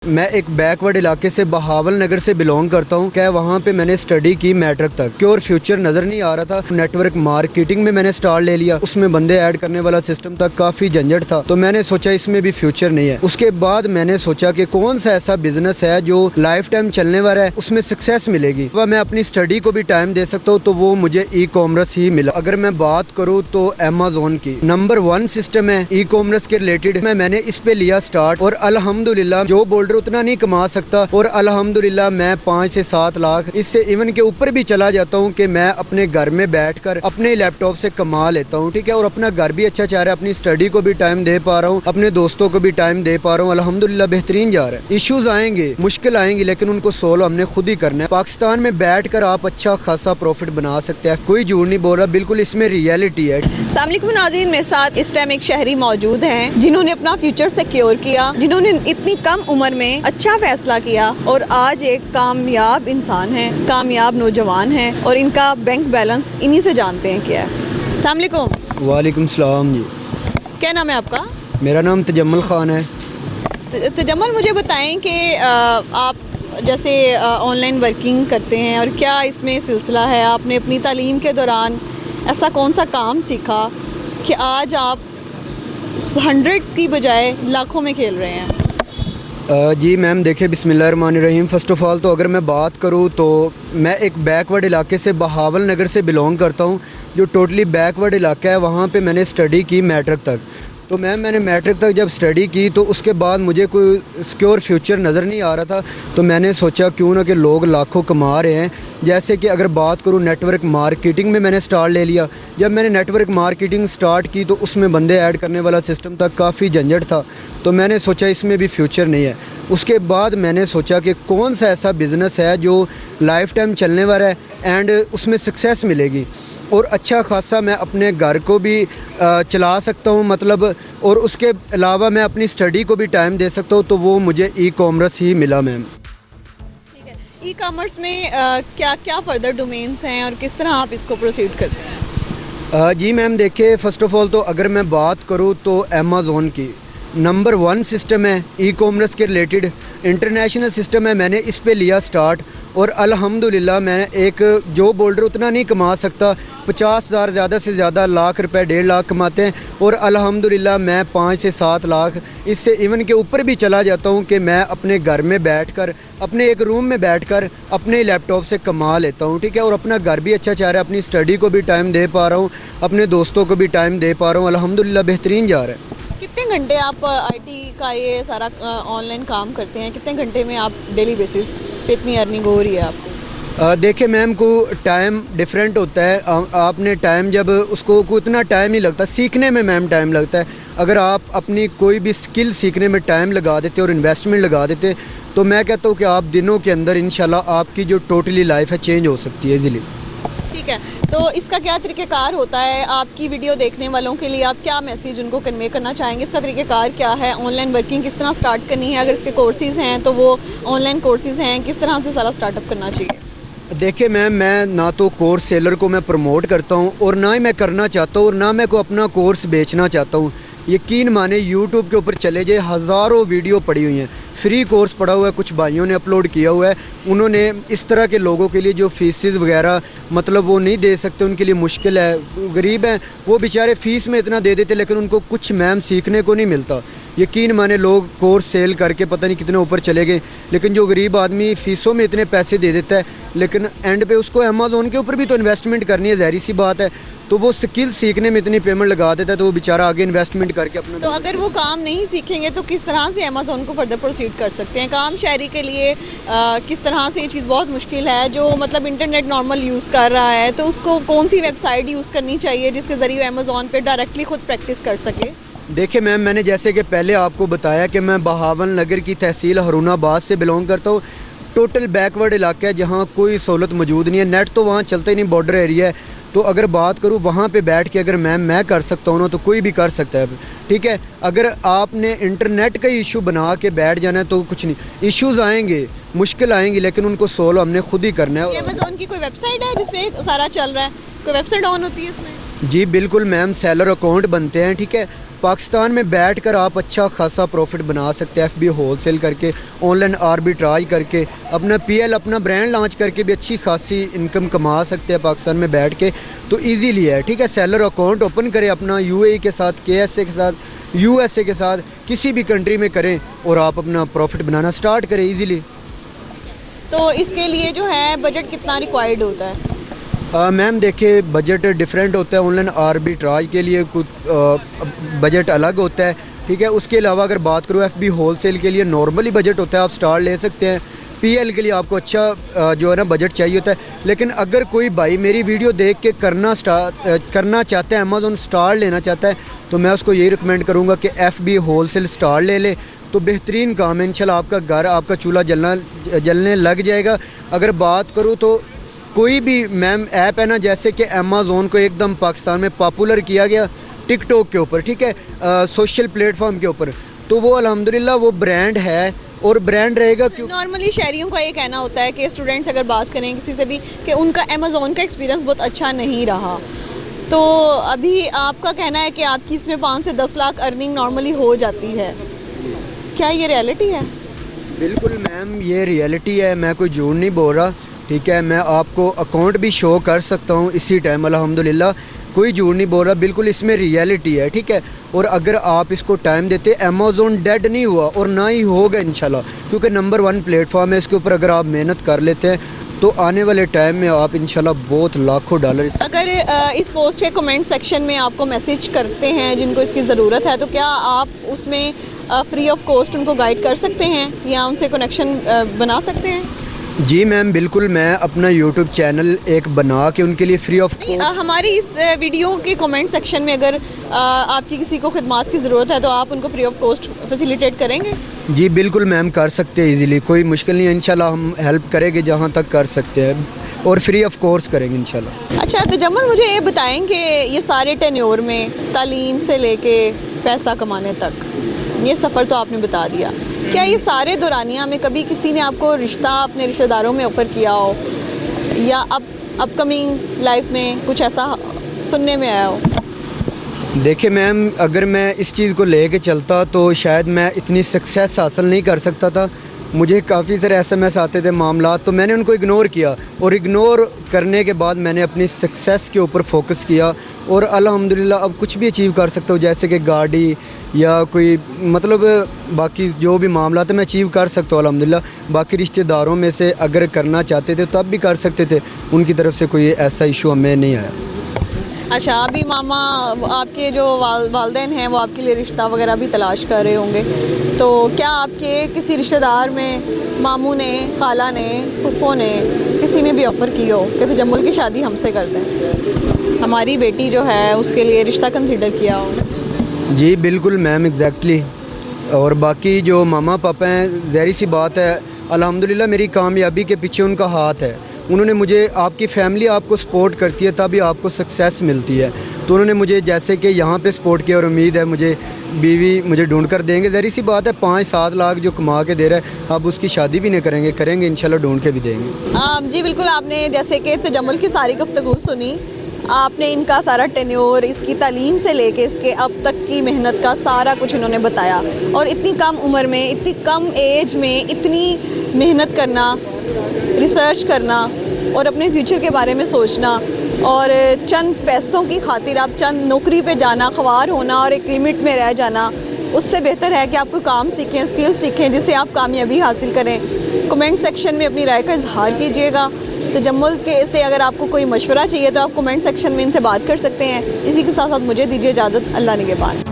मैं एक बैकवर्ड इलाके से बहावल नगर से बिलोंग करता हूँ। क्या वहाँ पे मैंने स्टडी की मैट्रिक तक कि और फ्यूचर नज़र नहीं आ रहा था। नेटवर्क मार्केटिंग में मैंने स्टार ले लिया, उसमें बंदे ऐड करने वाला सिस्टम था, काफ़ी झंझट था, तो मैंने सोचा इसमें भी फ्यूचर नहीं है। उसके बाद मैंने सोचा कि कौन सा ऐसा बिजनेस है जो लाइफ टाइम चलने वाला है, उसमें सक्सेस मिलेगी, वह मैं अपनी स्टडी को भी टाइम दे सकता हूँ, तो वो मुझे ई कॉमर्स ही मिला। अगर मैं बात करूँ तो अमेज़न की नंबर 1 सिस्टम है ई कॉमर्स के रिलेटेड। मैंने इस पे लिया स्टार्ट और अल्हम्दुलिल्लाह जो बोल रहे उतना नहीं कमा सकता, और अल्हम्दुलिल्लाह मैं 5 से 7 लाख इससे इवन के ऊपर भी चला जाता हूँ कि मैं अपने घर में बैठकर अपने लैपटॉप से कमा लेता हूँ। ठीक है, और अपना घर भी अच्छा जा रहा है, अपनी स्टडी को भी टाइम दे पा रहा हूँ, अपने दोस्तों को भी टाइम दे पा रहा हूँ। अल्हम्दुलिल्लाह बेहतरीन जा रहा है। इश्यूज आएंगे, मुश्किल आएंगी, लेकिन उनको सोल्व हमने खुद ही करना है। पाकिस्तान में बैठ कर आप अच्छा खासा प्रॉफिट बना सकते हैं, कोई झूठ नहीं बोल रहा, बिल्कुल इसमें रियलिटी है। अस्सलाम वालेकुम नाज़रीन, मेरे साथ इस टाइम एक शहरी मौजूद हैं जिन्होंने अपना फ्यूचर सिक्योर किया, जिन्होंने इतनी कम उम्र में अच्छा फैसला किया और आज एक कामयाब इंसान है, कामयाब नौजवान है, और इनका बैंक बैलेंस इन्हीं से जानते हैं क्या है। अस्सलाम वालेकुम। वालेकुम सलाम जी। क्या नाम है आपका? मेरा नाम तजम्मल खान है। तजम्मल, मुझे बताएं कि आप जैसे ऑनलाइन वर्किंग करते हैं और क्या इसमें सिलसिला है, आपने अपनी तालीम के दौरान ऐसा कौन सा काम सीखा कि आज आप हंड्रेड्स की बजाय लाखों में खेल रहे हैं? जी मैम, देखिए बिस्मिल्लाहिर्रहमानिर्रहीम। फ़र्स्ट ऑफ़ ऑल तो अगर मैं बात करूँ तो मैं एक बैकवर्ड इलाके से बहावल नगर से बिलोंग करता हूँ, जो टोटली बैकवर्ड इलाका है। वहाँ पे मैंने स्टडी की मैट्रिक तक। तो मैंने मैट्रिक तक जब स्टडी की तो उसके बाद मुझे कोई सिक्योर फ्यूचर नज़र नहीं आ रहा था, तो मैंने सोचा क्यों ना कि लोग लाखों कमा रहे हैं। जैसे कि अगर बात करूँ नेटवर्क मार्केटिंग में मैंने स्टार्ट ले लिया। जब मैंने नेटवर्क मार्केटिंग स्टार्ट की तो उसमें बंदे ऐड करने वाला सिस्टम था, काफ़ी झंझट था, तो मैंने सोचा इसमें भी फ्यूचर नहीं है। उसके बाद मैंने सोचा कि कौन सा ऐसा बिज़नेस है जो लाइफ टाइम चलने वाला है एंड उसमें सक्सेस मिलेगी और अच्छा खासा मैं अपने घर को भी चला सकता हूँ, मतलब, और उसके अलावा मैं अपनी स्टडी को भी टाइम दे सकता हूँ, तो वो मुझे ई कॉमर्स ही मिला मैम। ठीक है, ई कॉमर्स में क्या क्या फर्दर डोमेन्स हैं और किस तरह आप इसको प्रोसीड करते हैं? जी मैम, देखिए फ़र्स्ट ऑफ़ ऑल तो अगर मैं बात करूँ तो अमेज़न की नंबर 1 सिस्टम है ई कॉमर्स के रिलेटेड, इंटरनेशनल सिस्टम है। मैंने इस पे लिया स्टार्ट और अल्हम्दुलिल्लाह मैंने एक जो बोल्डर उतना नहीं कमा सकता, 50,000 ज़्यादा से ज़्यादा लाख रुपए 1.5 लाख कमाते हैं, और अल्हम्दुलिल्लाह मैं 5 से 7 लाख इससे इवन के ऊपर भी चला जाता हूँ कि मैं अपने घर में बैठकर अपने एक रूम में बैठकर अपने लैपटॉप से कमा लेता हूँ। ठीक है, और अपना घर भी अच्छा जा रहा है, अपनी स्टडी को भी टाइम दे पा रहा हूँ, अपने दोस्तों को भी टाइम दे पा रहा हूँ। अल्हम्दुलिल्लाह बेहतरीन जा रहा है। कितने घंटे आप आईटी का ये सारा ऑनलाइन काम करते हैं? कितने घंटे में आप डेली बेसिस पे इतनी अर्निंग हो रही है आपको? देखिए मैम, को टाइम डिफरेंट होता है। आपने टाइम जब उसको उतना टाइम नहीं लगता, सीखने में मैम टाइम लगता है। अगर आप अपनी कोई भी स्किल सीखने में टाइम लगा देते और इन्वेस्टमेंट लगा देते, तो मैं कहता हूँ कि आप दिनों के अंदर इंशाल्लाह आपकी जो टोटली लाइफ है चेंज हो सकती है इजीली। ठीक है, तो इसका क्या तरीक़ेकार होता है? आपकी वीडियो देखने वालों के लिए आप क्या मैसेज उनको कन्वे करना चाहेंगे? इसका तरीक़ेकार क्या है? ऑनलाइन वर्किंग किस तरह स्टार्ट करनी है? अगर इसके कोर्सेज़ हैं तो वो ऑनलाइन कोर्सेज़ हैं, किस तरह से सारा स्टार्टअप करना चाहिए? देखिए मैम, मैं ना तो कोर्स सेलर को मैं प्रमोट करता हूँ और ना ही मैं करना चाहता हूँ और ना मैं को अपना कोर्स बेचना चाहता हूँ। यकीन माने यूट्यूब के ऊपर चले जाए, हज़ारों वीडियो पड़ी हुई हैं, फ्री कोर्स पड़ा हुआ है, कुछ भाइयों ने अपलोड किया हुआ है। उन्होंने इस तरह के लोगों के लिए जो फीसेस वगैरह मतलब वो नहीं दे सकते, उनके लिए मुश्किल है, गरीब हैं, वो बेचारे फ़ीस में इतना दे देते लेकिन उनको कुछ मैम सीखने को नहीं मिलता। यकीन माने लोग कोर्स सेल करके पता नहीं कितने ऊपर चले गए, लेकिन जो गरीब आदमी फ़ीसों में इतने पैसे दे देता है, लेकिन एंड पे उसको अमेज़न के ऊपर भी तो इन्वेस्टमेंट करनी है, ज़ाहिर सी बात है, तो वो स्किल सीखने में इतनी पेमेंट लगा देता है, तो वो बेचारा आगे इन्वेस्टमेंट करके अपना। तो अगर वो काम नहीं सीखेंगे तो किस तरह से अमेज़न को फर्दर प्रोसीड कर सकते हैं? काम शहरी के लिए किस तरह से ये चीज़ बहुत मुश्किल है, जो मतलब इंटरनेट नॉर्मल यूज़ कर रहा है, तो उसको कौन सी वेबसाइट यूज़ करनी चाहिए जिसके ज़रिए अमेज़न पे डायरेक्टली खुद प्रैक्टिस कर सके? देखिए मैम, मैंने जैसे कि पहले आपको बताया कि मैं बहावल नगर की तहसील हरुणाबाद से बिलोंग करता हूँ। टोटल बैकवर्ड इलाका है जहाँ कोई सहूलत मौजूद नहीं है, नेट तो वहाँ चलता ही नहीं, बॉर्डर एरिया है। तो अगर बात करूँ वहाँ पे बैठ के अगर मैं कर सकता हूँ ना, तो कोई भी कर सकता है। ठीक है, अगर आपने इंटरनेट का इशू बना के बैठ जाना है तो कुछ नहीं, इश्यूज़ आएंगे, मुश्किल आएंगी, लेकिन उनको सोल्व हमने खुद ही करना है। अमेज़न की कोई वेबसाइट है जिसमें सारा चल रहा है? कोई वेबसाइट ऑन होती है इसमें? जी बिल्कुल मैम, सेलर अकाउंट बनते हैं, ठीक है। पाकिस्तान में बैठकर आप अच्छा खासा प्रॉफिट बना सकते हैं, एफबी होलसेल करके, ऑनलाइन आर्बिट्राज करके, अपना पीएल अपना ब्रांड लॉन्च करके भी अच्छी खासी इनकम कमा सकते हैं पाकिस्तान में बैठ के। तो इजीली है, ठीक है। सेलर अकाउंट ओपन करें अपना यूएई के साथ, केएसए के साथ, यूएसए के साथ, किसी भी कंट्री में करें और आप अपना प्रॉफिट बनाना स्टार्ट करें इजीली। तो इसके लिए जो है बजट कितना रिक्वायर्ड होता है? मैम देखिए, बजट डिफरेंट होता है। ऑनलाइन आर्बिट्राज के लिए कुछ बजट अलग होता है, ठीक है। उसके अलावा अगर बात करूँ एफबी होलसेल के लिए नॉर्मली बजट होता है, आप स्टार ले सकते हैं। पीएल के लिए आपको अच्छा जो है ना बजट चाहिए होता है। लेकिन अगर कोई भाई मेरी वीडियो देख के करना चाहता है, अमेज़न स्टार लेना चाहता है, तो मैं उसको यही रिकमेंड करूँगा कि एफबी होलसेल स्टार ले ले। तो बेहतरीन काम है इंशाल्लाह, आपका घर, आपका चूल्हा जलने लग जाएगा। अगर बात करूँ तो कोई भी मैम ऐप है ना, जैसे कि अमेज़न को एकदम पाकिस्तान में पॉपुलर किया गया टिकटॉक के ऊपर, ठीक है, सोशल प्लेटफॉर्म के ऊपर, तो वो अल्हम्दुलिल्लाह वो ब्रांड है और ब्रांड रहेगा। क्यों नॉर्मली शहरियों का ये कहना होता है कि स्टूडेंट्स अगर बात करें किसी से भी कि उनका अमेज़न का एक्सपीरियंस बहुत अच्छा नहीं रहा, तो अभी आपका कहना है कि आपकी इसमें 5 से 10 लाख अर्निंग नॉर्मली हो जाती है, क्या ये रियलिटी है? बिल्कुल मैम, ये रियलिटी है, मैं कोई झूठ नहीं बोल रहा, ठीक है। मैं आपको अकाउंट भी शो कर सकता हूँ इसी टाइम, अल्हम्दुलिल्लाह, कोई झूठ नहीं बोल रहा, बिल्कुल इसमें रियलिटी है, ठीक है। और अगर आप इसको टाइम देते, अमेज़न डेड नहीं हुआ और ना ही होगा इंशाल्लाह, क्योंकि नंबर 1 प्लेटफॉर्म है। इसके ऊपर अगर आप मेहनत कर लेते हैं तो आने वाले टाइम में आप इंशाल्लाह बहुत लाखों डॉलर। अगर इस पोस्ट के कमेंट सेक्शन में आपको मैसेज करते हैं जिनको इसकी ज़रूरत है, तो क्या आप उसमें फ्री ऑफ कॉस्ट उनको गाइड कर सकते हैं या उनसे कनेक्शन बना सकते हैं? जी मैम बिल्कुल, मैं अपना यूट्यूब चैनल एक बना के उनके लिए फ्री ऑफ हमारी इस वीडियो के कमेंट सेक्शन में अगर आपकी किसी को खिदमात की ज़रूरत है तो आप उनको फ्री ऑफ कॉस्ट फैसिलिटेट करेंगे? जी बिल्कुल मैम, कर सकते हैं इजीली, कोई मुश्किल नहीं है। इंशाल्लाह हम हेल्प करेंगे जहाँ तक कर सकते हैं और फ्री ऑफ कोर्स करेंगे इंशाल्लाह। अच्छा तजम्मुल, मुझे ये बताएं कि ये सारे टेन्योर में तालीम से लेके पैसा कमाने तक ये सफ़र तो आपने बता दिया, क्या ये सारे दौरानिया में कभी किसी ने आपको रिश्ता अपने रिश्तेदारों में ऑफ़र किया हो या अब अपकमिंग लाइफ में कुछ ऐसा सुनने में आया हो? देखिए मैम, अगर मैं इस चीज़ को लेके चलता तो शायद मैं इतनी सक्सेस हासिल नहीं कर सकता था। मुझे काफ़ी सारे SMS आते थे मामला, तो मैंने उनको इग्नोर किया और इग्नोर करने के बाद मैंने अपनी सक्सेस के ऊपर फोकस किया और अल्हम्दुलिल्लाह अब कुछ भी अचीव कर सकता हूँ, जैसे कि गाड़ी या कोई मतलब बाकी जो भी मामला था मैं अचीव कर सकता हूँ अल्हम्दुलिल्लाह। बाकी रिश्तेदारों में से अगर करना चाहते थे तब भी कर सकते थे, उनकी तरफ से कोई ऐसा इशू हमें नहीं आया। अच्छा, अभी मामा आपके जो वालदैन हैं वो आपके लिए रिश्ता वगैरह भी तलाश कर रहे होंगे, तो क्या आपके किसी रिश्तेदार में मामू ने, खाला ने, फूफो ने, किसी ने भी ऑफ़र की हो कि तजम्मुल की शादी हमसे कर दें, हमारी बेटी जो है उसके लिए रिश्ता कंसिडर किया हो? जी बिल्कुल मैम, एग्जैक्टली। और बाकी जो मामा पापा हैं, ज़ाहिर सी बात है अल्हम्दुलिल्लाह मेरी कामयाबी के पीछे उनका हाथ है। उन्होंने मुझे, आपकी फ़ैमिली आपको सपोर्ट करती है तभी आपको सक्सेस मिलती है, तो उन्होंने मुझे जैसे कि यहाँ पे सपोर्ट किया और उम्मीद है मुझे बीवी मुझे ढूंढ कर देंगे। ज़ाहिर सी बात है 5-7 लाख जो कमा के दे रहा है, अब उसकी शादी भी नहीं करेंगे इंशाल्लाह ढूंढ के भी देंगे। जी बिल्कुल, आपने जैसे कि तजम्मुल की सारी गुफ्तगू सुनी, आपने इनका सारा टेन्योर, इसकी तालीम से लेके इसके अब तक की मेहनत का सारा कुछ इन्होंने बताया, और इतनी कम उम्र में, इतनी कम एज में इतनी मेहनत करना, रिसर्च करना और अपने फ्यूचर के बारे में सोचना, और चंद पैसों की खातिर आप चंद नौकरी पे जाना, ख्वार होना और एक लिमिट में रह जाना, उससे बेहतर है कि आप कोई काम सीखें, स्किल सीखें जिससे आप कामयाबी हासिल करें। कमेंट सेक्शन में अपनी राय का इजहार कीजिएगा। तजम्मुल के से अगर आपको कोई मशवरा चाहिए तो आप कमेंट सेक्शन में इनसे बात कर सकते हैं। इसी के साथ साथ मुझे दीजिए इजाज़त, अल्लाह निगहबान।